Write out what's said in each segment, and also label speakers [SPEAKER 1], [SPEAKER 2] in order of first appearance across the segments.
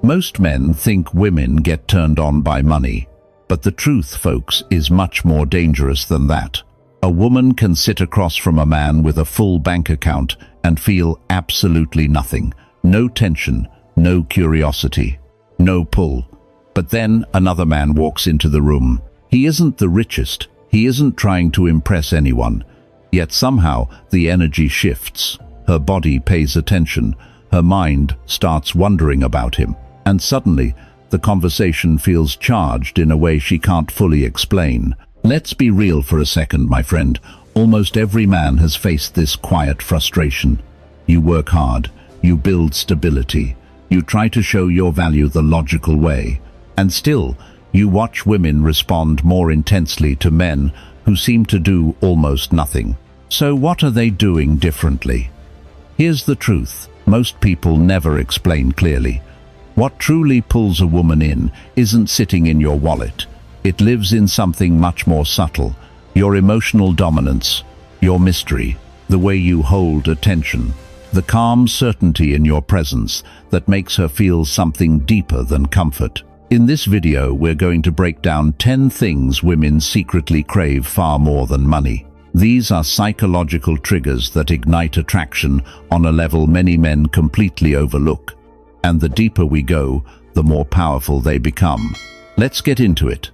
[SPEAKER 1] Most men think women get turned on by money, but the truth, folks, is much more dangerous than that. A woman can sit across from a man with a full bank account and feel absolutely nothing. No tension, no curiosity, no pull. But then another man walks into the room. He isn't the richest, he isn't trying to impress anyone. Yet somehow the energy shifts. Her body pays attention, her mind starts wondering about him. And suddenly, the conversation feels charged in a way she can't fully explain. Let's be real for a second, my friend. Almost every man has faced this quiet frustration. You work hard, you build stability, you try to show your value the logical way, and still, you watch women respond more intensely to men who seem to do almost nothing. So what are they doing differently? Here's the truth. Most people never explain clearly. What truly pulls a woman in isn't sitting in your wallet. It lives in something much more subtle. Your emotional dominance, your mystery, the way you hold attention, the calm certainty in your presence that makes her feel something deeper than comfort. In this video, we're going to break down 10 things women secretly crave far more than money. These are psychological triggers that ignite attraction on a level many men completely overlook. And the deeper we go, the more powerful they become. Let's get into it.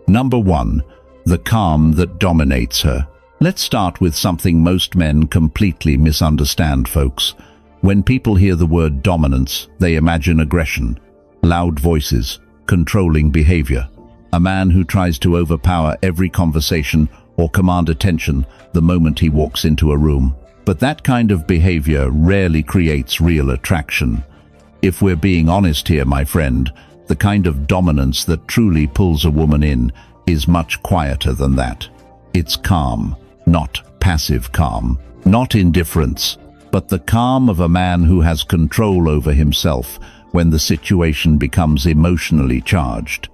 [SPEAKER 1] Number 1. The calm that dominates her. Let's start with something most men completely misunderstand, folks. When people hear the word dominance, they imagine aggression, loud voices, controlling behavior. A man who tries to overpower every conversation or command attention the moment he walks into a room. But that kind of behavior rarely creates real attraction. If we're being honest here, my friend, the kind of dominance that truly pulls a woman in is much quieter than that. It's calm, not passive calm, not indifference, but the calm of a man who has control over himself when the situation becomes emotionally charged.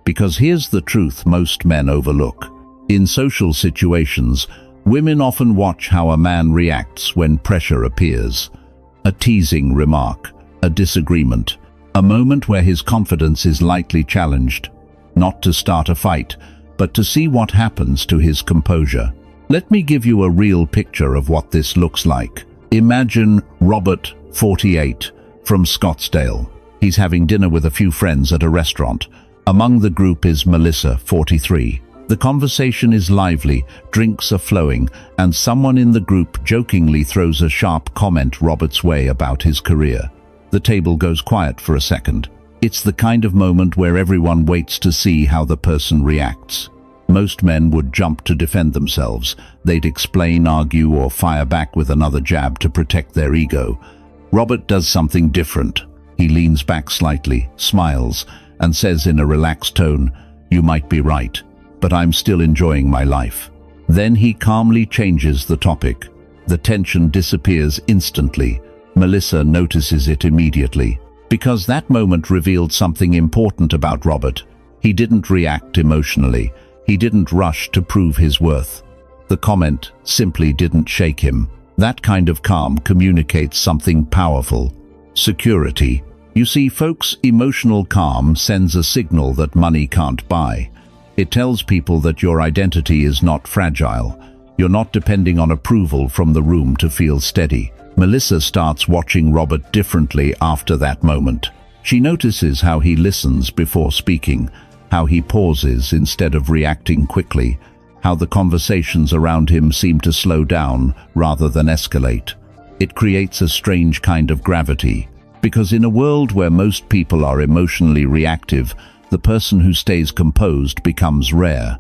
[SPEAKER 1] Because here's the truth most men overlook. In social situations, women often watch how a man reacts when pressure appears. A teasing remark, a disagreement, a moment where his confidence is lightly challenged, not to start a fight, but to see what happens to his composure. Let me give you a real picture of what this looks like. Imagine Robert, 48, from Scottsdale. He's having dinner with a few friends at a restaurant. Among the group is Melissa, 43. The conversation is lively, drinks are flowing, and someone in the group jokingly throws a sharp comment Robert's way about his career. The table goes quiet for a second. It's the kind of moment where everyone waits to see how the person reacts. Most men would jump to defend themselves. They'd explain, argue, or fire back with another jab to protect their ego. Robert does something different. He leans back slightly, smiles, and says in a relaxed tone, "You might be right, but I'm still enjoying my life." Then he calmly changes the topic. The tension disappears instantly. Melissa notices it immediately. Because that moment revealed something important about Robert. He didn't react emotionally. He didn't rush to prove his worth. The comment simply didn't shake him. That kind of calm communicates something powerful. Security. You see, folks, emotional calm sends a signal that money can't buy. It tells people that your identity is not fragile. You're not depending on approval from the room to feel steady. Melissa starts watching Robert differently after that moment. She notices how he listens before speaking, how he pauses instead of reacting quickly, how the conversations around him seem to slow down rather than escalate. It creates a strange kind of gravity, because in a world where most people are emotionally reactive, the person who stays composed becomes rare,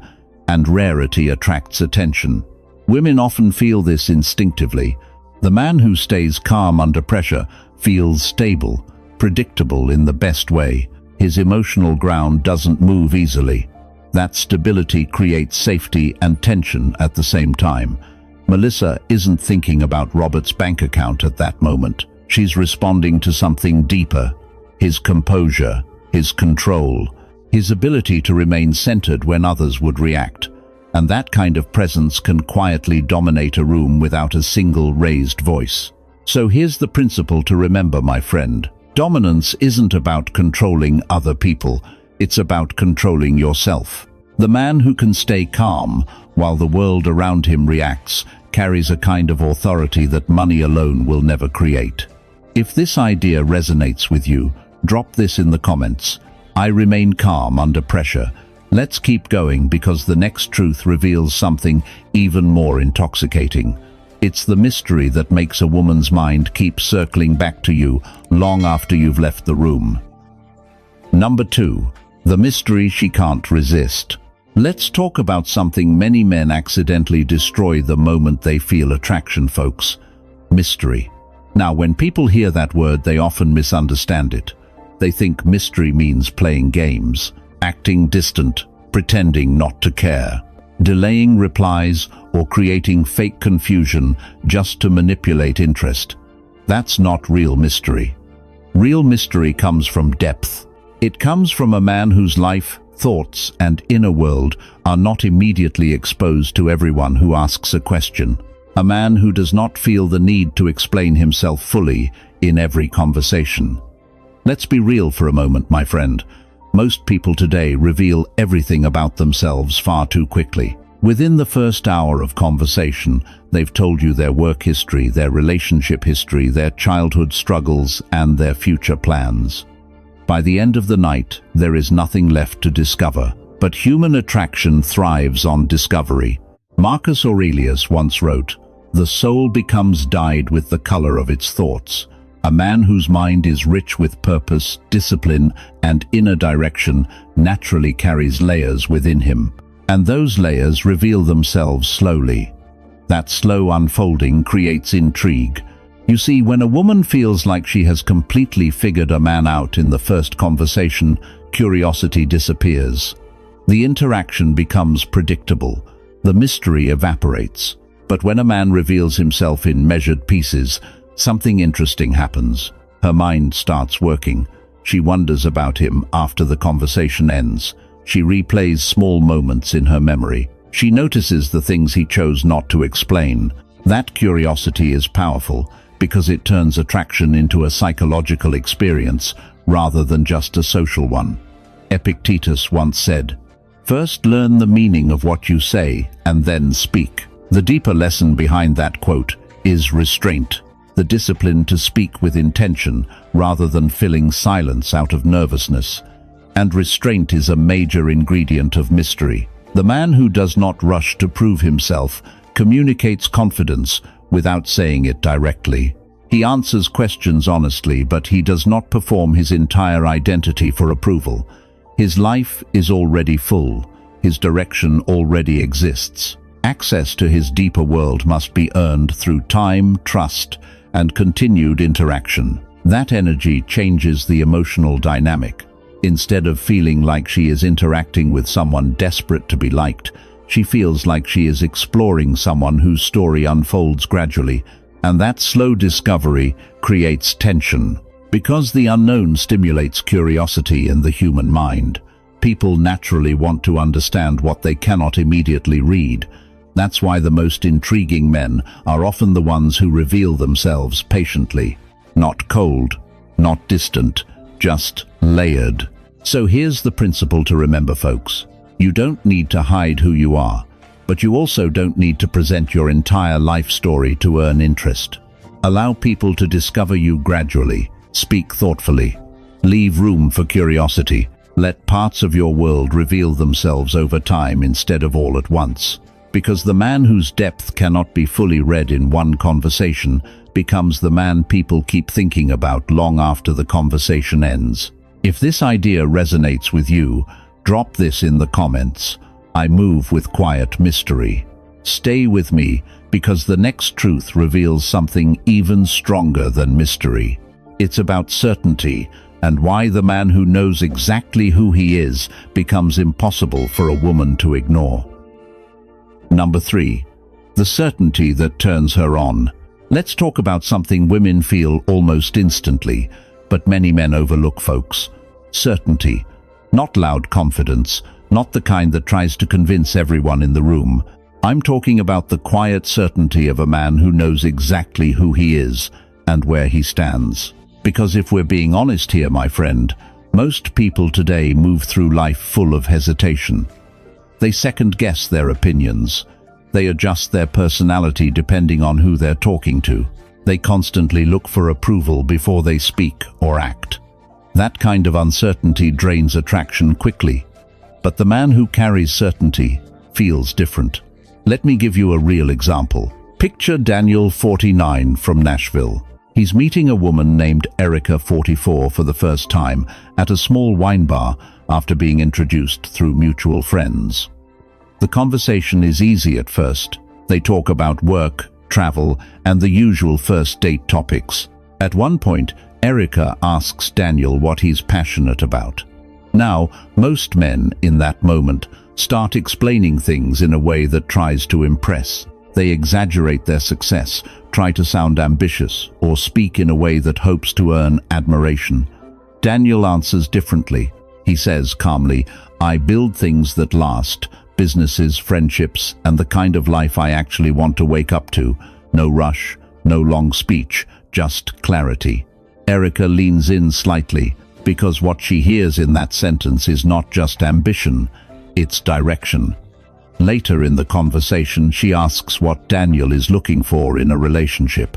[SPEAKER 1] and rarity attracts attention. Women often feel this instinctively. The man who stays calm under pressure feels stable, predictable in the best way. His emotional ground doesn't move easily. That stability creates safety and tension at the same time. Melissa isn't thinking about Robert's bank account at that moment. She's responding to something deeper: his composure, his control, his ability to remain centered when others would react. And that kind of presence can quietly dominate a room without a single raised voice. So here's the principle to remember, my friend. Dominance isn't about controlling other people, it's about controlling yourself. The man who can stay calm while the world around him reacts carries a kind of authority that money alone will never create. If this idea resonates with you, drop this in the comments. I remain calm under pressure. Let's keep going because the next truth reveals something even more intoxicating. It's the mystery that makes a woman's mind keep circling back to you long after you've left the room. Number 2. The mystery she can't resist. Let's talk about something many men accidentally destroy the moment they feel attraction, folks. Mystery. Now, when people hear that word, they often misunderstand it. They think mystery means playing games, acting distant, pretending not to care, delaying replies, or creating fake confusion just to manipulate interest. That's not real mystery. Real mystery comes from depth. It comes from a man whose life, thoughts, and inner world are not immediately exposed to everyone who asks a question. A man who does not feel the need to explain himself fully in every conversation. Let's be real for a moment, my friend. Most people today reveal everything about themselves far too quickly. Within the first hour of conversation, they've told you their work history, their relationship history, their childhood struggles, and their future plans. By the end of the night, there is nothing left to discover. But human attraction thrives on discovery. Marcus Aurelius once wrote, "The soul becomes dyed with the color of its thoughts." A man whose mind is rich with purpose, discipline, and inner direction naturally carries layers within him. And those layers reveal themselves slowly. That slow unfolding creates intrigue. You see, when a woman feels like she has completely figured a man out in the first conversation, curiosity disappears. The interaction becomes predictable. The mystery evaporates. But when a man reveals himself in measured pieces, something interesting happens. Her mind starts working. She wonders about him after the conversation ends. She replays small moments in her memory. She notices the things he chose not to explain. That curiosity is powerful because it turns attraction into a psychological experience rather than just a social one. Epictetus once said, "First learn the meaning of what you say and then speak." The deeper lesson behind that quote is restraint, the discipline to speak with intention rather than filling silence out of nervousness. And restraint is a major ingredient of mystery. The man who does not rush to prove himself communicates confidence without saying it directly. He answers questions honestly, but he does not perform his entire identity for approval. His life is already full. His direction already exists. Access to his deeper world must be earned through time, trust, and continued interaction. That energy changes the emotional dynamic. Instead of feeling like she is interacting with someone desperate to be liked, she feels like she is exploring someone whose story unfolds gradually, and that slow discovery creates tension. Because the unknown stimulates curiosity in the human mind, people naturally want to understand what they cannot immediately read. That's why the most intriguing men are often the ones who reveal themselves patiently. Not cold, not distant, just layered. So here's the principle to remember, folks. You don't need to hide who you are, but you also don't need to present your entire life story to earn interest. Allow people to discover you gradually. Speak thoughtfully. Leave room for curiosity. Let parts of your world reveal themselves over time instead of all at once. Because the man whose depth cannot be fully read in one conversation becomes the man people keep thinking about long after the conversation ends. If this idea resonates with you, drop this in the comments. I move with quiet mystery. Stay with me because the next truth reveals something even stronger than mystery. It's about certainty and why the man who knows exactly who he is becomes impossible for a woman to ignore. Number 3. The certainty that turns her on. Let's talk about something women feel almost instantly, but many men overlook, folks. Certainty. Not loud confidence, not the kind that tries to convince everyone in the room. I'm talking about the quiet certainty of a man who knows exactly who he is and where he stands. Because if we're being honest here, my friend, most people today move through life full of hesitation. They second-guess their opinions. They adjust their personality depending on who they're talking to. They constantly look for approval before they speak or act. That kind of uncertainty drains attraction quickly. But the man who carries certainty feels different. Let me give you a real example. Picture Daniel, 49, from Nashville. He's meeting a woman named Erica, 44, for the first time at a small wine bar after being introduced through mutual friends. The conversation is easy at first. They talk about work, travel, and the usual first date topics. At one point, Erica asks Daniel what he's passionate about. Now, most men in that moment start explaining things in a way that tries to impress. They exaggerate their success, try to sound ambitious, or speak in a way that hopes to earn admiration. Daniel answers differently. He says calmly, "I build things that last, businesses, friendships, and the kind of life I actually want to wake up to. No rush, no long speech, just clarity." Erica leans in slightly, because what she hears in that sentence is not just ambition, it's direction. Later in the conversation, she asks what Daniel is looking for in a relationship.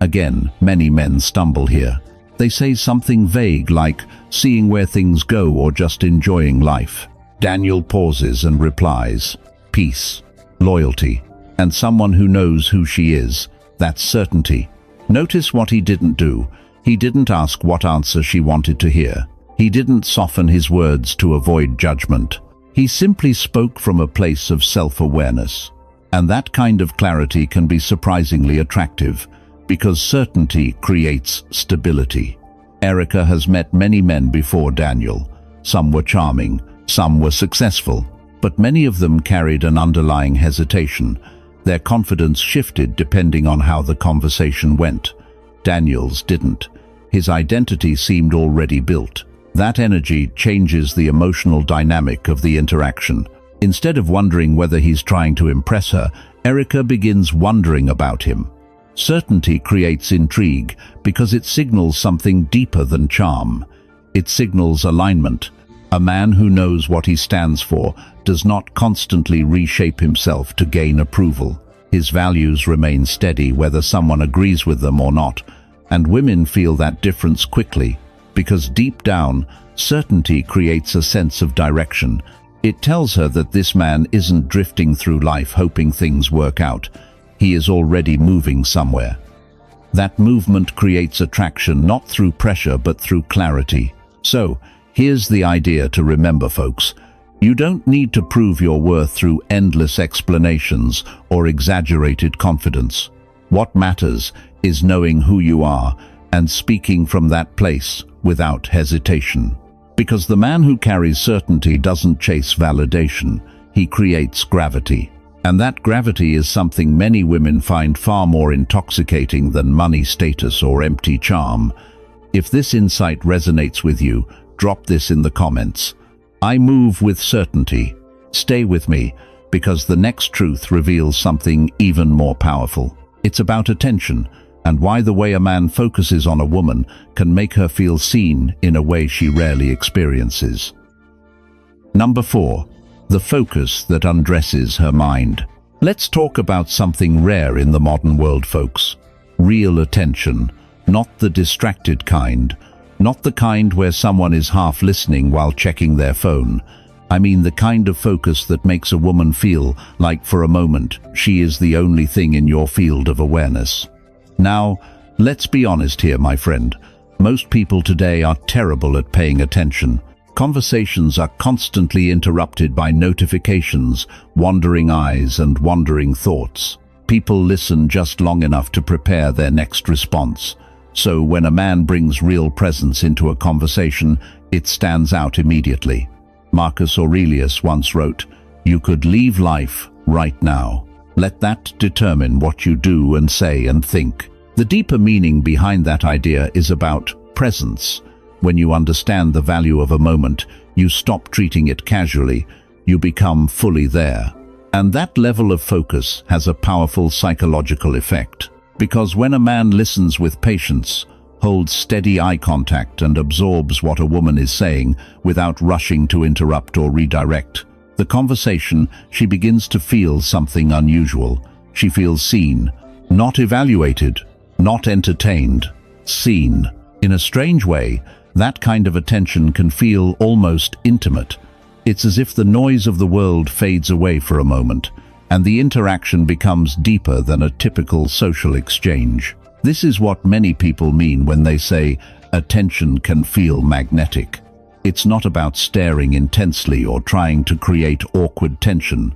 [SPEAKER 1] Again, many men stumble here. They say something vague like seeing where things go or just enjoying life. Daniel pauses and replies, "Peace, loyalty, and someone who knows who she is. That's certainty." Notice what he didn't do. He didn't ask what answer she wanted to hear. He didn't soften his words to avoid judgment. He simply spoke from a place of self-awareness. And that kind of clarity can be surprisingly attractive, because certainty creates stability. Erica has met many men before Daniel. Some were charming, some were successful, but many of them carried an underlying hesitation. Their confidence shifted depending on how the conversation went. Daniel's didn't. His identity seemed already built. That energy changes the emotional dynamic of the interaction. Instead of wondering whether he's trying to impress her, Erica begins wondering about him. Certainty creates intrigue because it signals something deeper than charm. It signals alignment. A man who knows what he stands for does not constantly reshape himself to gain approval. His values remain steady whether someone agrees with them or not, and women feel that difference quickly. Because deep down, certainty creates a sense of direction. It tells her that this man isn't drifting through life hoping things work out. He is already moving somewhere. That movement creates attraction not through pressure but through clarity. So, here's the idea to remember, folks. You don't need to prove your worth through endless explanations or exaggerated confidence. What matters is knowing who you are and speaking from that place without hesitation. Because the man who carries certainty doesn't chase validation, he creates gravity. And that gravity is something many women find far more intoxicating than money, status, or empty charm. If this insight resonates with you, drop this in the comments. I move with certainty. Stay with me, because the next truth reveals something even more powerful. It's about attention, and why the way a man focuses on a woman can make her feel seen in a way she rarely experiences. Number 4. The focus that undresses her mind. Let's talk about something rare in the modern world, folks. Real attention, not the distracted kind, not the kind where someone is half listening while checking their phone. I mean the kind of focus that makes a woman feel like for a moment she is the only thing in your field of awareness. Now, let's be honest here, my friend. Most people today are terrible at paying attention. Conversations are constantly interrupted by notifications, wandering eyes, and wandering thoughts. People listen just long enough to prepare their next response. So when a man brings real presence into a conversation, it stands out immediately. Marcus Aurelius once wrote, "You could leave life right now. Let that determine what you do and say and think." The deeper meaning behind that idea is about presence. When you understand the value of a moment, you stop treating it casually, you become fully there. And that level of focus has a powerful psychological effect. Because when a man listens with patience, holds steady eye contact and absorbs what a woman is saying without rushing to interrupt or redirect the conversation, she begins to feel something unusual. She feels seen, not evaluated, not entertained, seen. In a strange way, that kind of attention can feel almost intimate. It's as if the noise of the world fades away for a moment, and the interaction becomes deeper than a typical social exchange. This is what many people mean when they say attention can feel magnetic. It's not about staring intensely or trying to create awkward tension.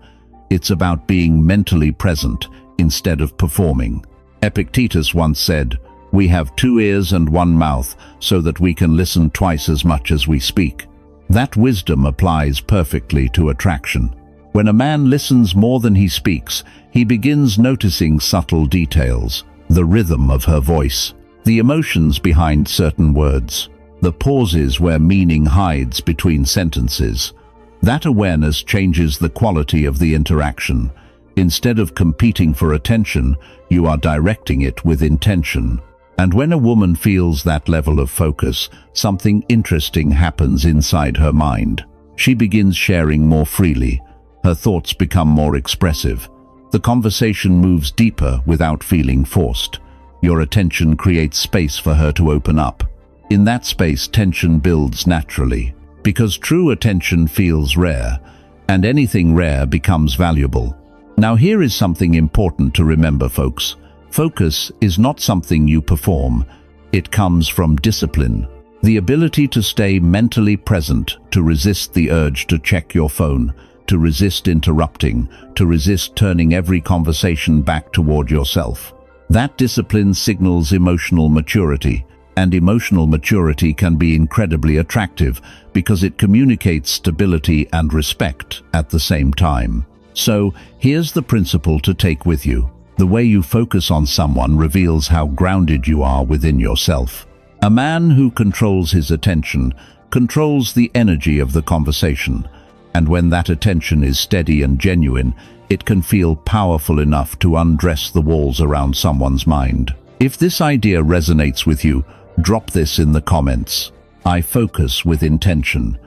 [SPEAKER 1] It's about being mentally present instead of performing. Epictetus once said, "We have 2 ears and 1 mouth so that we can listen twice as much as we speak." That wisdom applies perfectly to attraction. When a man listens more than he speaks, he begins noticing subtle details, the rhythm of her voice, the emotions behind certain words, the pauses where meaning hides between sentences. That awareness changes the quality of the interaction. Instead of competing for attention, you are directing it with intention. And when a woman feels that level of focus, something interesting happens inside her mind. She begins sharing more freely. Her thoughts become more expressive. The conversation moves deeper without feeling forced. Your attention creates space for her to open up. In that space, tension builds naturally, because true attention feels rare, and anything rare becomes valuable. Now here is something important to remember, folks. Focus is not something you perform. It comes from discipline. The ability to stay mentally present, to resist the urge to check your phone, to resist interrupting, to resist turning every conversation back toward yourself. That discipline signals emotional maturity. And emotional maturity can be incredibly attractive because it communicates stability and respect at the same time. So, here's the principle to take with you. The way you focus on someone reveals how grounded you are within yourself. A man who controls his attention controls the energy of the conversation, and when that attention is steady and genuine, it can feel powerful enough to undress the walls around someone's mind. If this idea resonates with you, drop this in the comments. I focus with intention.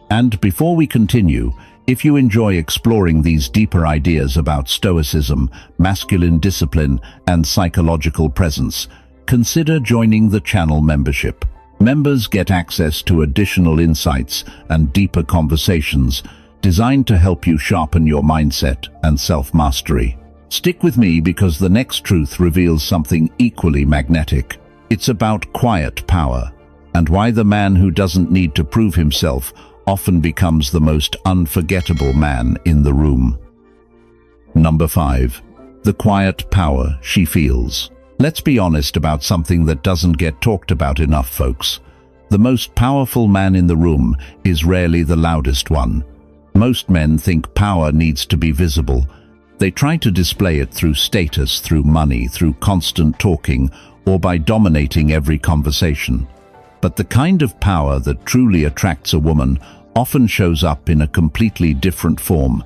[SPEAKER 1] And before we continue, if you enjoy exploring these deeper ideas about Stoicism, masculine discipline, and psychological presence, consider joining the channel membership. Members get access to additional insights and deeper conversations designed to help you sharpen your mindset and self-mastery. Stick with me because the next truth reveals something equally magnetic. It's about quiet power, and why the man who doesn't need to prove himself often becomes the most unforgettable man in the room. Number 5. The quiet power she feels. Let's be honest about something that doesn't get talked about enough, folks. The most powerful man in the room is rarely the loudest one. Most men think power needs to be visible. They try to display it through status, through money, through constant talking, or by dominating every conversation. But the kind of power that truly attracts a woman often shows up in a completely different form.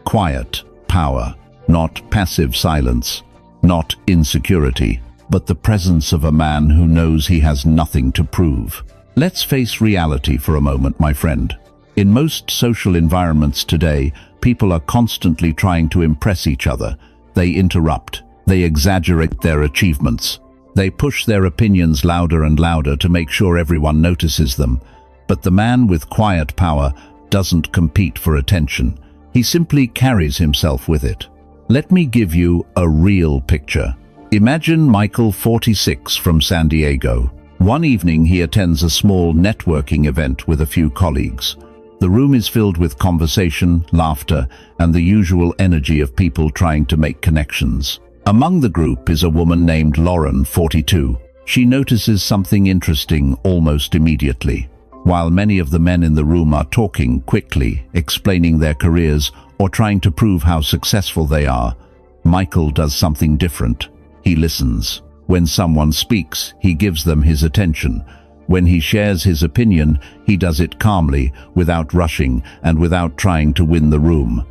[SPEAKER 1] Quiet power, not passive silence, not insecurity, but the presence of a man who knows he has nothing to prove. Let's face reality for a moment, my friend. In most social environments today, people are constantly trying to impress each other. They interrupt, they exaggerate their achievements. They push their opinions louder and louder to make sure everyone notices them. But the man with quiet power doesn't compete for attention. He simply carries himself with it. Let me give you a real picture. Imagine Michael, 46, from San Diego. One evening he attends a small networking event with a few colleagues. The room is filled with conversation, laughter, and the usual energy of people trying to make connections. Among the group is a woman named Lauren, 42. She notices something interesting almost immediately. While many of the men in the room are talking quickly, explaining their careers, or trying to prove how successful they are, Michael does something different. He listens. When someone speaks, he gives them his attention. When he shares his opinion, he does it calmly, without rushing, and without trying to win the room.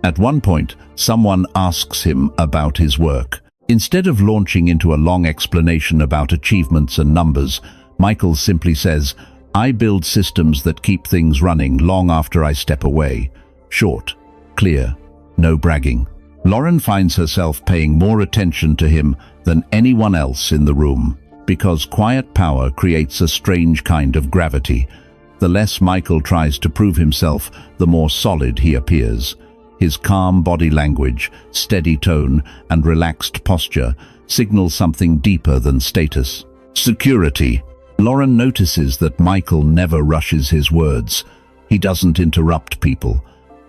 [SPEAKER 1] At one point, someone asks him about his work. Instead of launching into a long explanation about achievements and numbers, Michael simply says, "I build systems that keep things running long after I step away." Short, clear, no bragging. Lauren finds herself paying more attention to him than anyone else in the room, because quiet power creates a strange kind of gravity. The less Michael tries to prove himself, the more solid he appears. His calm body language, steady tone, and relaxed posture signal something deeper than status. Security. Lauren notices that Michael never rushes his words. He doesn't interrupt people.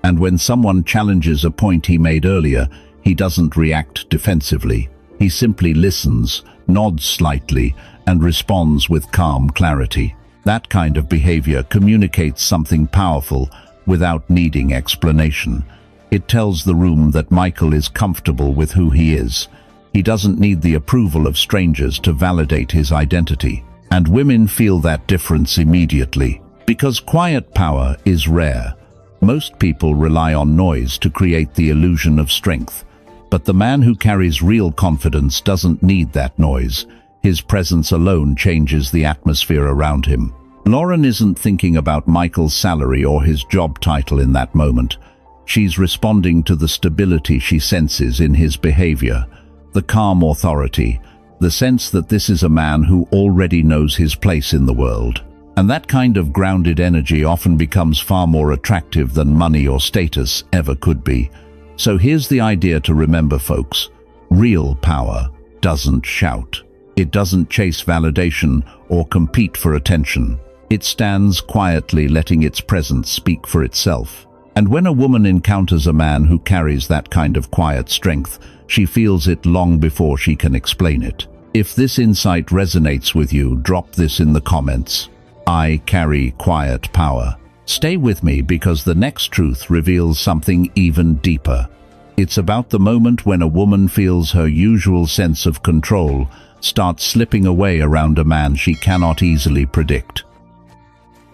[SPEAKER 1] And when someone challenges a point he made earlier, he doesn't react defensively. He simply listens, nods slightly, and responds with calm clarity. That kind of behavior communicates something powerful without needing explanation. It tells the room that Michael is comfortable with who he is. He doesn't need the approval of strangers to validate his identity. And women feel that difference immediately. Because quiet power is rare. Most people rely on noise to create the illusion of strength. But the man who carries real confidence doesn't need that noise. His presence alone changes the atmosphere around him. Lauren isn't thinking about Michael's salary or his job title in that moment. She's responding to the stability she senses in his behavior, the calm authority, the sense that this is a man who already knows his place in the world. And that kind of grounded energy often becomes far more attractive than money or status ever could be. So here's the idea to remember, folks. Real power doesn't shout. It doesn't chase validation or compete for attention. It stands quietly, letting its presence speak for itself. And when a woman encounters a man who carries that kind of quiet strength, she feels it long before she can explain it. If this insight resonates with you, drop this in the comments. I carry quiet power. Stay with me, because the next truth reveals something even deeper. It's about the moment when a woman feels her usual sense of control start slipping away around a man she cannot easily predict.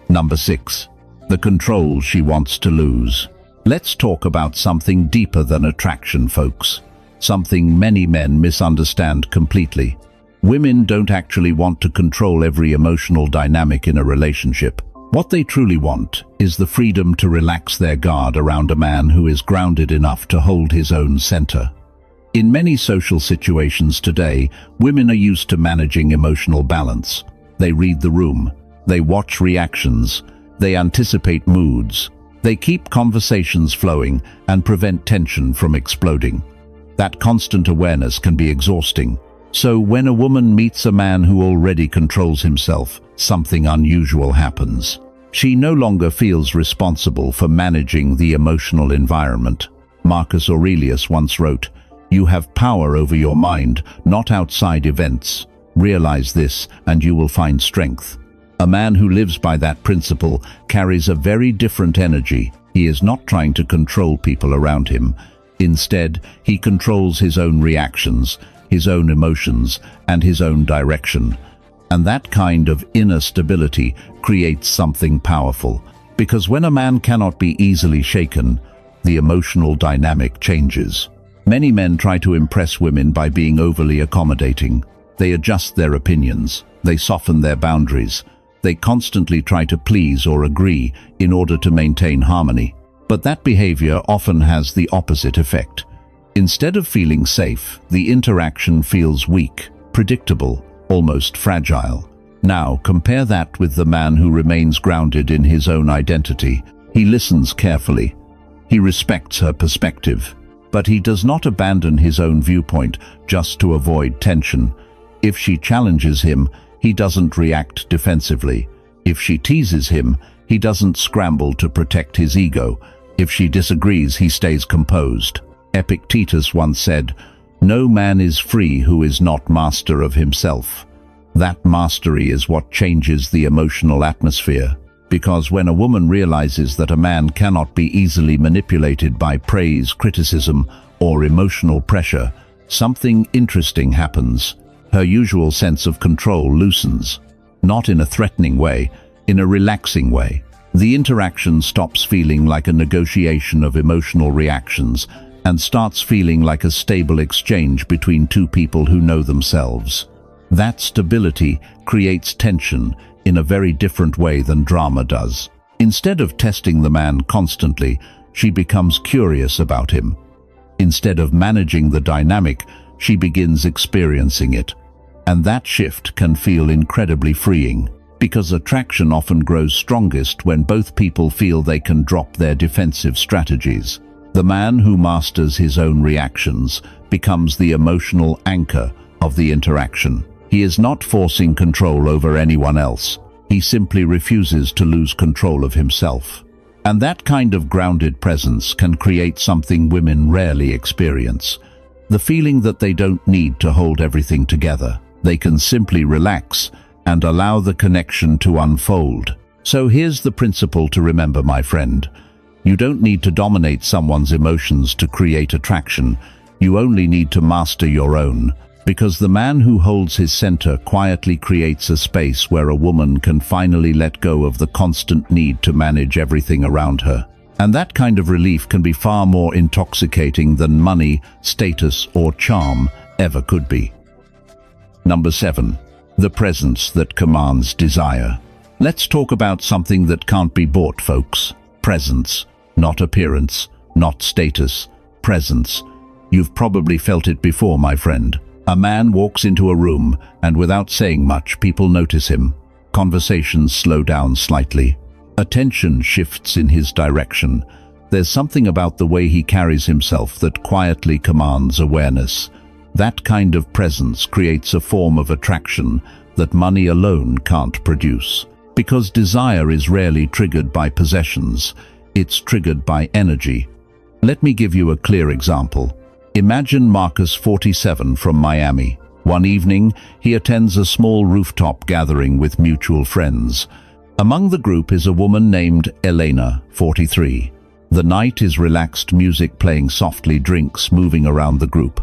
[SPEAKER 1] Number 6. The control she wants to lose. Let's talk about something deeper than attraction, folks. Something many men misunderstand completely. Women don't actually want to control every emotional dynamic in a relationship. What they truly want is the freedom to relax their guard around a man who is grounded enough to hold his own center. In many social situations today, women are used to managing emotional balance. They read the room. They watch reactions. They anticipate moods. They keep conversations flowing and prevent tension from exploding. That constant awareness can be exhausting. So when a woman meets a man who already controls himself, something unusual happens. She no longer feels responsible for managing the emotional environment. Marcus Aurelius once wrote, "You have power over your mind, not outside events. Realize this, and you will find strength." A man who lives by that principle carries a very different energy. He is not trying to control people around him. Instead, he controls his own reactions, his own emotions, and his own direction. And that kind of inner stability creates something powerful. Because when a man cannot be easily shaken, the emotional dynamic changes. Many men try to impress women by being overly accommodating. They adjust their opinions. They soften their boundaries. They constantly try to please or agree in order to maintain harmony. But that behavior often has the opposite effect. Instead of feeling safe, the interaction feels weak, predictable, almost fragile. Now, compare that with the man who remains grounded in his own identity. He listens carefully. He respects her perspective. But he does not abandon his own viewpoint just to avoid tension. If she challenges him, he doesn't react defensively. If she teases him, he doesn't scramble to protect his ego. If she disagrees, he stays composed. Epictetus once said, "No man is free who is not master of himself." That mastery is what changes the emotional atmosphere. Because when a woman realizes that a man cannot be easily manipulated by praise, criticism, or emotional pressure, something interesting happens. Her usual sense of control loosens. Not in a threatening way, in a relaxing way. The interaction stops feeling like a negotiation of emotional reactions and starts feeling like a stable exchange between two people who know themselves. That stability creates tension in a very different way than drama does. Instead of testing the man constantly, she becomes curious about him. Instead of managing the dynamic, she begins experiencing it. And that shift can feel incredibly freeing, because attraction often grows strongest when both people feel they can drop their defensive strategies. The man who masters his own reactions becomes the emotional anchor of the interaction. He is not forcing control over anyone else. He simply refuses to lose control of himself. And that kind of grounded presence can create something women rarely experience. The feeling that they don't need to hold everything together. They can simply relax and allow the connection to unfold. So here's the principle to remember, my friend. You don't need to dominate someone's emotions to create attraction. You only need to master your own. Because the man who holds his center quietly creates a space where a woman can finally let go of the constant need to manage everything around her. And that kind of relief can be far more intoxicating than money, status, or charm ever could be. Number 7. The presence that commands desire. Let's talk about something that can't be bought, folks. Presence. Not appearance, not status. Presence. You've probably felt it before, my friend. A man walks into a room, and without saying much, people notice him. Conversations slow down slightly. Attention shifts in his direction. There's something about the way he carries himself that quietly commands awareness. That kind of presence creates a form of attraction that money alone can't produce. Because desire is rarely triggered by possessions, it's triggered by energy. Let me give you a clear example. Imagine Marcus, 47, from Miami. One evening, he attends a small rooftop gathering with mutual friends. Among the group is a woman named Elena, 43. The night is relaxed, music playing softly, drinks moving around the group.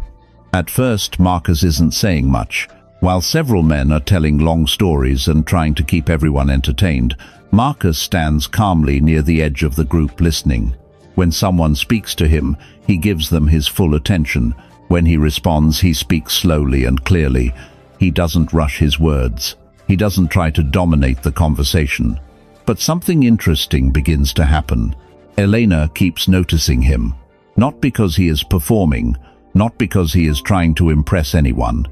[SPEAKER 1] At first, Marcus isn't saying much. While several men are telling long stories and trying to keep everyone entertained, Marcus stands calmly near the edge of the group listening. When someone speaks to him, he gives them his full attention. When he responds, he speaks slowly and clearly. He doesn't rush his words. He doesn't try to dominate the conversation. But something interesting begins to happen. Elena keeps noticing him. Not because he is performing, not because he is trying to impress anyone,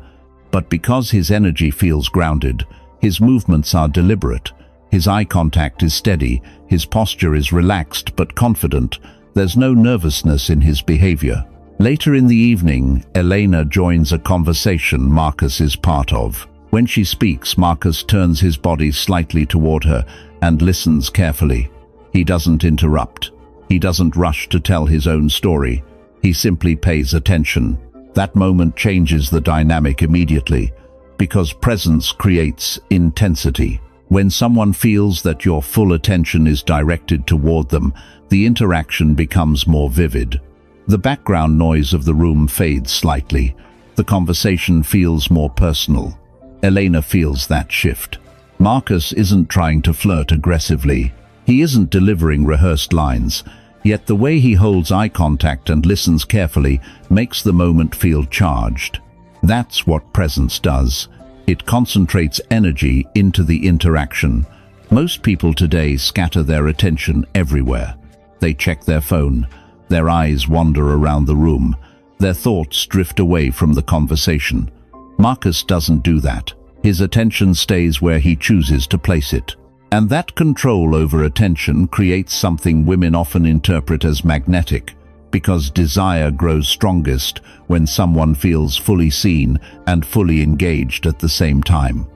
[SPEAKER 1] but because his energy feels grounded. His movements are deliberate. His eye contact is steady. His posture is relaxed but confident. There's no nervousness in his behavior. Later in the evening, Elena joins a conversation Marcus is part of. When she speaks, Marcus turns his body slightly toward her and listens carefully. He doesn't interrupt. He doesn't rush to tell his own story. He simply pays attention. That moment changes the dynamic immediately, because presence creates intensity. When someone feels that your full attention is directed toward them, the interaction becomes more vivid. The background noise of the room fades slightly. The conversation feels more personal. Elena feels that shift. Marcus isn't trying to flirt aggressively. He isn't delivering rehearsed lines. Yet the way he holds eye contact and listens carefully makes the moment feel charged. That's what presence does. It concentrates energy into the interaction. Most people today scatter their attention everywhere. They check their phone. Their eyes wander around the room. Their thoughts drift away from the conversation. Marcus doesn't do that. His attention stays where he chooses to place it. And that control over attention creates something women often interpret as magnetic, because desire grows strongest when someone feels fully seen and fully engaged at the same time.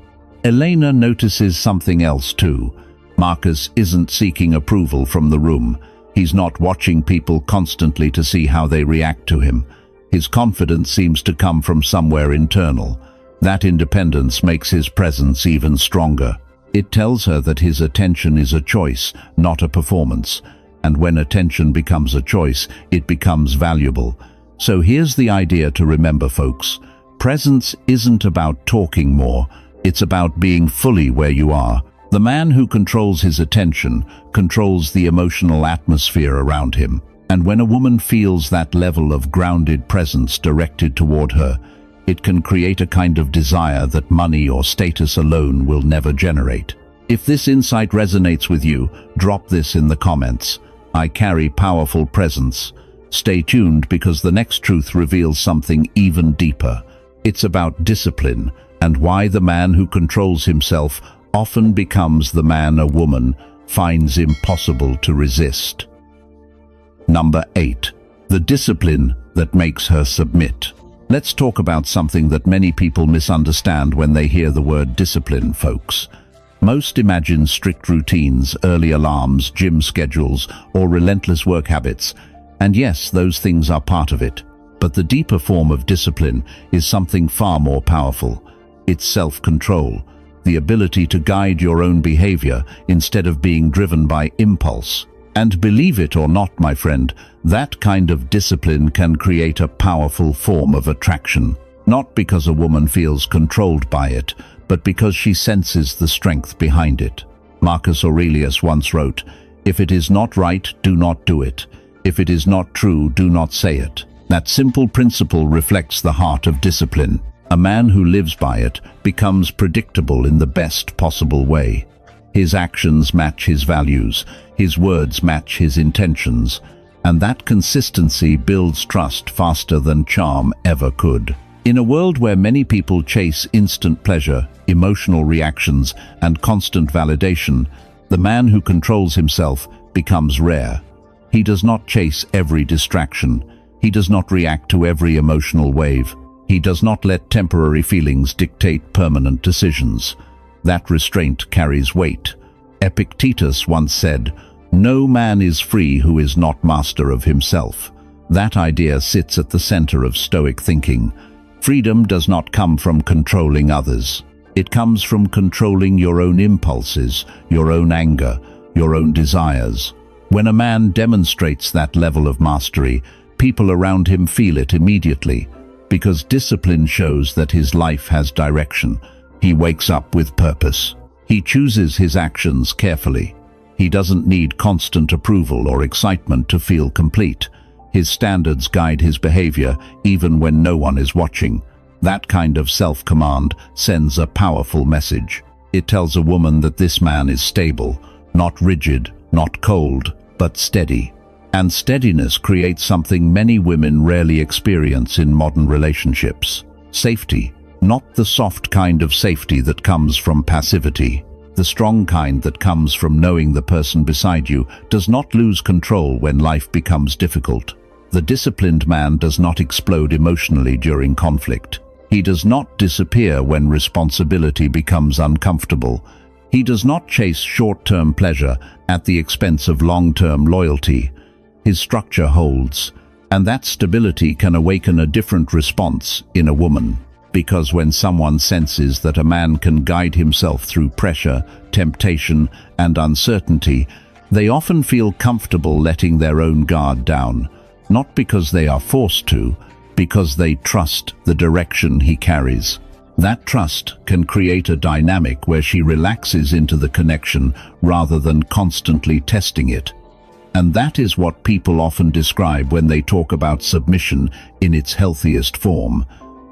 [SPEAKER 1] Elena notices something else too. Marcus isn't seeking approval from the room. He's not watching people constantly to see how they react to him. His confidence seems to come from somewhere internal. That independence makes his presence even stronger. It tells her that his attention is a choice, not a performance. And when attention becomes a choice, it becomes valuable. So here's the idea to remember, folks. Presence isn't about talking more. It's about being fully where you are. The man who controls his attention controls the emotional atmosphere around him. And when a woman feels that level of grounded presence directed toward her, it can create a kind of desire that money or status alone will never generate. If this insight resonates with you, drop this in the comments. I carry powerful presence. Stay tuned because the next truth reveals something even deeper. It's about discipline and why the man who controls himself often becomes the man a woman finds impossible to resist. Number 8. The discipline that makes her submit. Let's talk about something that many people misunderstand when they hear the word discipline, folks. Most imagine strict routines, early alarms, gym schedules, or relentless work habits. And yes, those things are part of it. But the deeper form of discipline is something far more powerful. It's self-control, the ability to guide your own behavior instead of being driven by impulse. And believe it or not, my friend, that kind of discipline can create a powerful form of attraction. Not because a woman feels controlled by it, but because she senses the strength behind it. Marcus Aurelius once wrote, "If it is not right, do not do it. If it is not true, do not say it." That simple principle reflects the heart of discipline. A man who lives by it becomes predictable in the best possible way. His actions match his values, his words match his intentions, and that consistency builds trust faster than charm ever could. In a world where many people chase instant pleasure, emotional reactions, and constant validation, the man who controls himself becomes rare. He does not chase every distraction. He does not react to every emotional wave. He does not let temporary feelings dictate permanent decisions. That restraint carries weight. Epictetus once said, "No man is free who is not master of himself." That idea sits at the center of Stoic thinking. Freedom does not come from controlling others. It comes from controlling your own impulses, your own anger, your own desires. When a man demonstrates that level of mastery, people around him feel it immediately, because discipline shows that his life has direction. He wakes up with purpose. He chooses his actions carefully. He doesn't need constant approval or excitement to feel complete. His standards guide his behavior even when no one is watching. That kind of self-command sends a powerful message. It tells a woman that this man is stable, not rigid, not cold, but steady. And steadiness creates something many women rarely experience in modern relationships. Safety. Not the soft kind of safety that comes from passivity. The strong kind that comes from knowing the person beside you does not lose control when life becomes difficult. The disciplined man does not explode emotionally during conflict. He does not disappear when responsibility becomes uncomfortable. He does not chase short-term pleasure at the expense of long-term loyalty. His structure holds, and that stability can awaken a different response in a woman. Because when someone senses that a man can guide himself through pressure, temptation, and uncertainty, they often feel comfortable letting their own guard down. Not because they are forced to, because they trust the direction he carries. That trust can create a dynamic where she relaxes into the connection rather than constantly testing it. And that is what people often describe when they talk about submission in its healthiest form.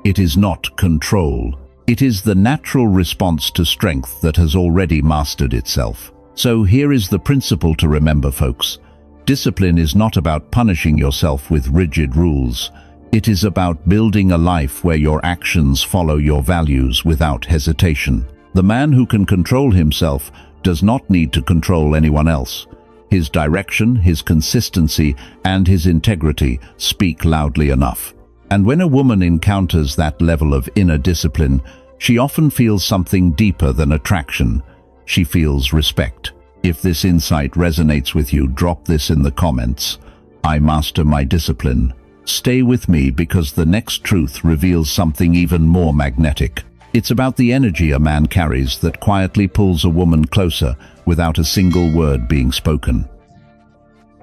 [SPEAKER 1] It is not control. It is the natural response to strength that has already mastered itself. So here is the principle to remember, folks. Discipline is not about punishing yourself with rigid rules. It is about building a life where your actions follow your values without hesitation. The man who can control himself does not need to control anyone else. His direction, his consistency, and his integrity speak loudly enough. And when a woman encounters that level of inner discipline, she often feels something deeper than attraction. She feels respect. If this insight resonates with you, drop this in the comments. I master my discipline. Stay with me because the next truth reveals something even more magnetic. It's about the energy a man carries that quietly pulls a woman closer without a single word being spoken.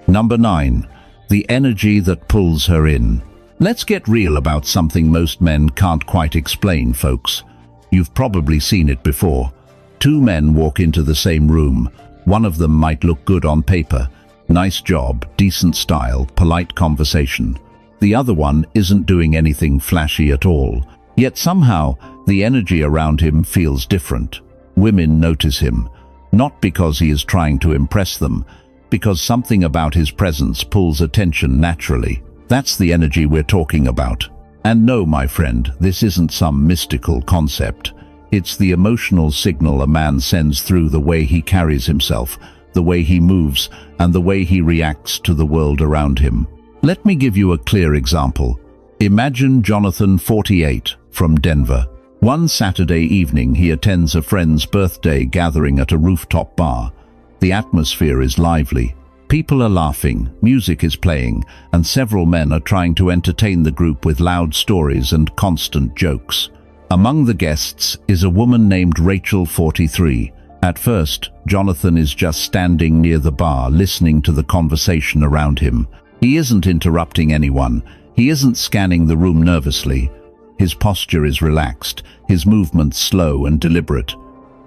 [SPEAKER 1] Number 9. The energy that pulls her in. Let's get real about something most men can't quite explain, folks. You've probably seen it before. Two men walk into the same room. One of them might look good on paper, Nice job, decent style, polite conversation. The other one isn't doing anything flashy at all. Yet somehow, the energy around him feels different. Women notice him, not because he is trying to impress them, because something about his presence pulls attention naturally. That's the energy we're talking about. And no, my friend, this isn't some mystical concept. It's the emotional signal a man sends through the way he carries himself, the way he moves, and the way he reacts to the world around him. Let me give you a clear example. Imagine Jonathan, 48, from Denver. One Saturday evening, he attends a friend's birthday gathering at a rooftop bar. The atmosphere is lively. People are laughing, music is playing, and several men are trying to entertain the group with loud stories and constant jokes. Among the guests is a woman named Rachel, 43. At first, Jonathan is just standing near the bar, listening to the conversation around him. He isn't interrupting anyone. He isn't scanning the room nervously. His posture is relaxed, his movements slow and deliberate.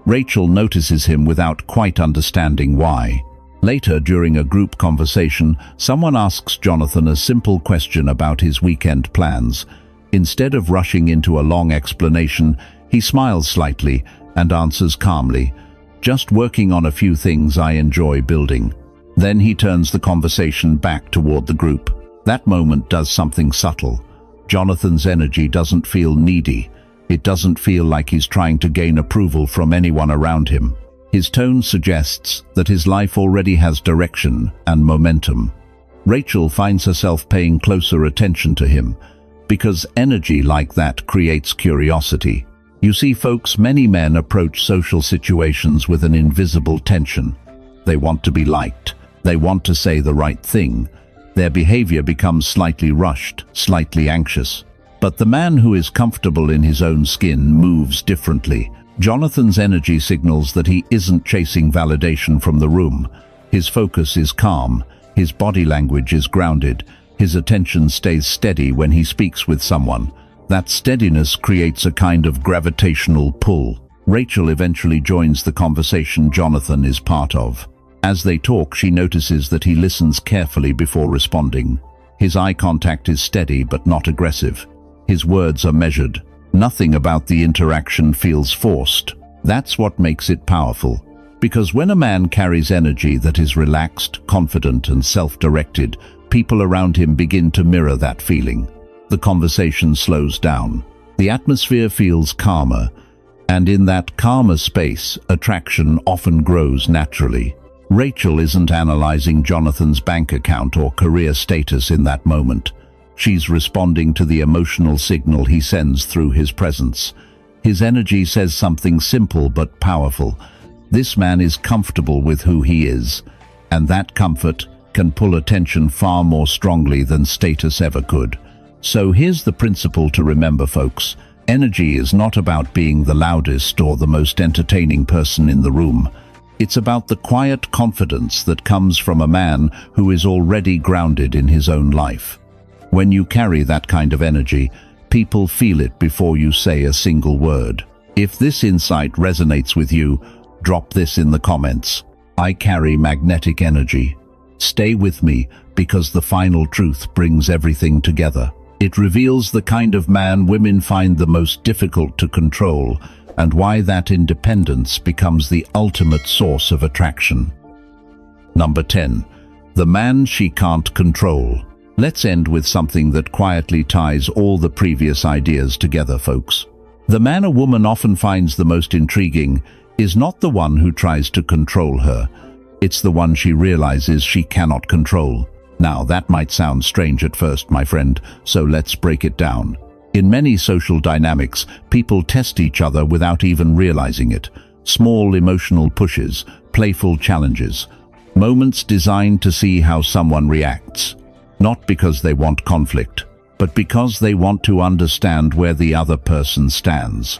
[SPEAKER 1] Rachel notices him without quite understanding why. Later, during a group conversation, someone asks Jonathan a simple question about his weekend plans. Instead of rushing into a long explanation, he smiles slightly and answers calmly, "Just working on a few things I enjoy building." Then he turns the conversation back toward the group. That moment does something subtle. Jonathan's energy doesn't feel needy. It doesn't feel like he's trying to gain approval from anyone around him. His tone suggests that his life already has direction and momentum. Rachel finds herself paying closer attention to him, because energy like that creates curiosity. You see, folks, many men approach social situations with an invisible tension. They want to be liked. They want to say the right thing. Their behavior becomes slightly rushed, slightly anxious. But the man who is comfortable in his own skin moves differently. Jonathan's energy signals that he isn't chasing validation from the room. His focus is calm, his body language is grounded, his attention stays steady when he speaks with someone. That steadiness creates a kind of gravitational pull. Rachel eventually joins the conversation Jonathan is part of. As they talk, she notices that he listens carefully before responding. His eye contact is steady but not aggressive. His words are measured. Nothing about the interaction feels forced. That's what makes it powerful. Because when a man carries energy that is relaxed, confident, and self-directed, people around him begin to mirror that feeling. The conversation slows down. The atmosphere feels calmer, and in that calmer space, attraction often grows naturally. Rachel isn't analyzing Jonathan's bank account or career status in that moment. She's responding to the emotional signal he sends through his presence. His energy says something simple but powerful. This man is comfortable with who he is, and that comfort can pull attention far more strongly than status ever could. So here's the principle to remember, folks. Energy is not about being the loudest or the most entertaining person in the room. It's about the quiet confidence that comes from a man who is already grounded in his own life. When you carry that kind of energy, people feel it before you say a single word. If this insight resonates with you, drop this in the comments. I carry magnetic energy. Stay with me, because the final truth brings everything together. It reveals the kind of man women find the most difficult to control, and why that independence becomes the ultimate source of attraction. Number 10. The man she can't control. Let's end with something that quietly ties all the previous ideas together, folks. The man a woman often finds the most intriguing is not the one who tries to control her. It's the one she realizes she cannot control. Now, that might sound strange at first, my friend, so let's break it down. In many social dynamics, people test each other without even realizing it. Small emotional pushes, playful challenges, moments designed to see how someone reacts. Not because they want conflict, but because they want to understand where the other person stands.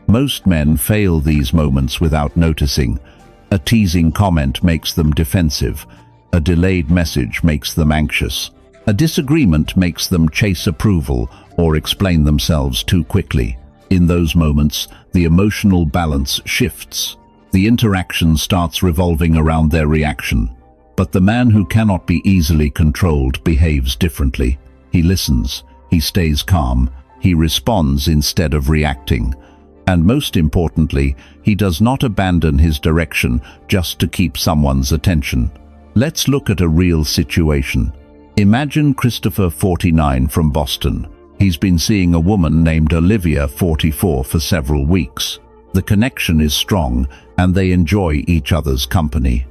[SPEAKER 1] Most men fail these moments without noticing. A teasing comment makes them defensive. A delayed message makes them anxious. A disagreement makes them chase approval or explain themselves too quickly. In those moments, the emotional balance shifts. The interaction starts revolving around their reaction. But the man who cannot be easily controlled behaves differently. He listens, he stays calm, he responds instead of reacting. And most importantly, he does not abandon his direction just to keep someone's attention. Let's look at a real situation. Imagine Christopher, 49, from Boston. He's been seeing a woman named Olivia, 44, for several weeks. The connection is strong, and they enjoy each other's company.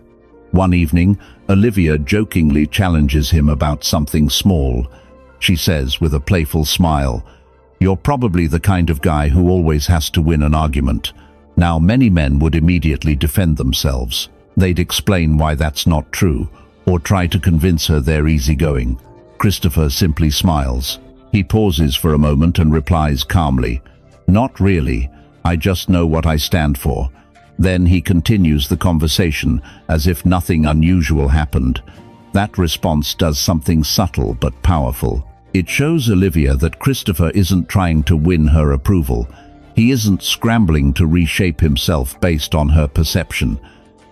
[SPEAKER 1] One evening, Olivia jokingly challenges him about something small. She says with a playful smile, "You're probably the kind of guy who always has to win an argument." Now, many men would immediately defend themselves. They'd explain why that's not true, or try to convince her they're easygoing. Christopher simply smiles. He pauses for a moment and replies calmly, "Not really. I just know what I stand for." Then he continues the conversation as if nothing unusual happened. That response does something subtle but powerful. It shows Olivia that Christopher isn't trying to win her approval. He isn't scrambling to reshape himself based on her perception.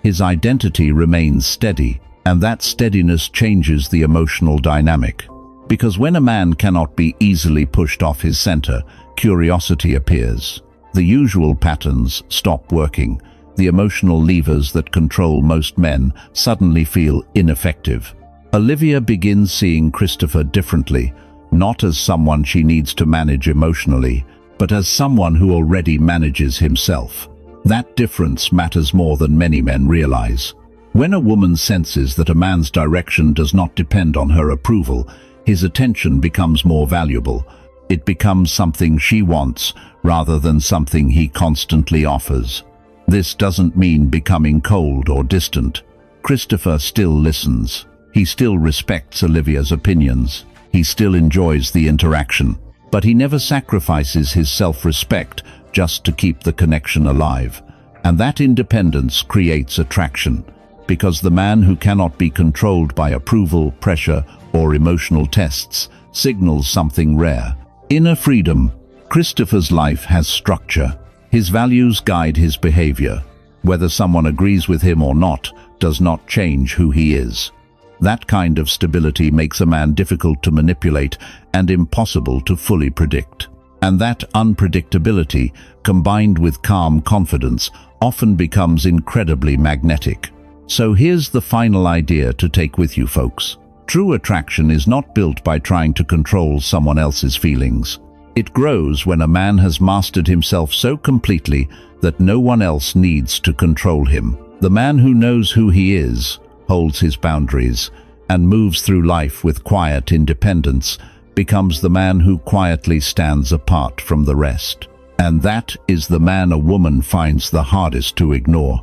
[SPEAKER 1] His identity remains steady, and that steadiness changes the emotional dynamic. Because when a man cannot be easily pushed off his center, curiosity appears. The usual patterns stop working. The emotional levers that control most men suddenly feel ineffective. Olivia begins seeing Christopher differently, not as someone she needs to manage emotionally, but as someone who already manages himself. That difference matters more than many men realize. When a woman senses that a man's direction does not depend on her approval, his attention becomes more valuable. It becomes something she wants rather than something he constantly offers. This doesn't mean becoming cold or distant. Christopher still listens. He still respects Olivia's opinions. He still enjoys the interaction. But he never sacrifices his self-respect just to keep the connection alive. And that independence creates attraction. Because the man who cannot be controlled by approval, pressure, or emotional tests signals something rare. Inner freedom. Christopher's life has structure. His values guide his behavior. Whether someone agrees with him or not does not change who he is. That kind of stability makes a man difficult to manipulate and impossible to fully predict. And that unpredictability, combined with calm confidence, often becomes incredibly magnetic. So here's the final idea to take with you, folks. True attraction is not built by trying to control someone else's feelings. It grows when a man has mastered himself so completely that no one else needs to control him. The man who knows who he is, holds his boundaries, and moves through life with quiet independence becomes the man who quietly stands apart from the rest. And that is the man a woman finds the hardest to ignore.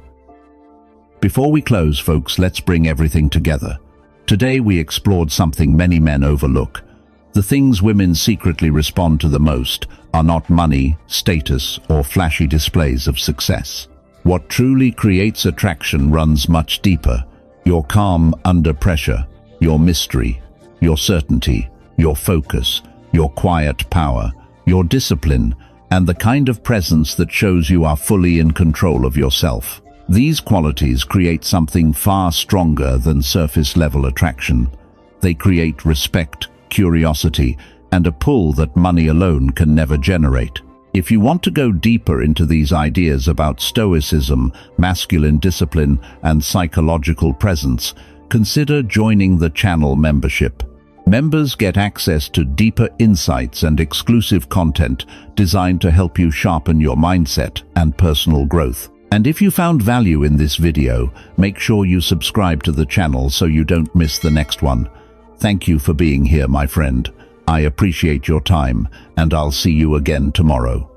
[SPEAKER 1] Before we close, folks, let's bring everything together. Today we explored something many men overlook. The things women secretly respond to the most are not money, status, or flashy displays of success. What truly creates attraction runs much deeper. Your calm under pressure, your mystery, your certainty, your focus, your quiet power, your discipline, and the kind of presence that shows you are fully in control of yourself. These qualities create something far stronger than surface-level attraction. They create respect, curiosity, and a pull that money alone can never generate. If you want to go deeper into these ideas about Stoicism, masculine discipline, and psychological presence, consider joining the channel membership. Members get access to deeper insights and exclusive content designed to help you sharpen your mindset and personal growth. And if you found value in this video, make sure you subscribe to the channel so you don't miss the next one. Thank you for being here, my friend. I appreciate your time, and I'll see you again tomorrow.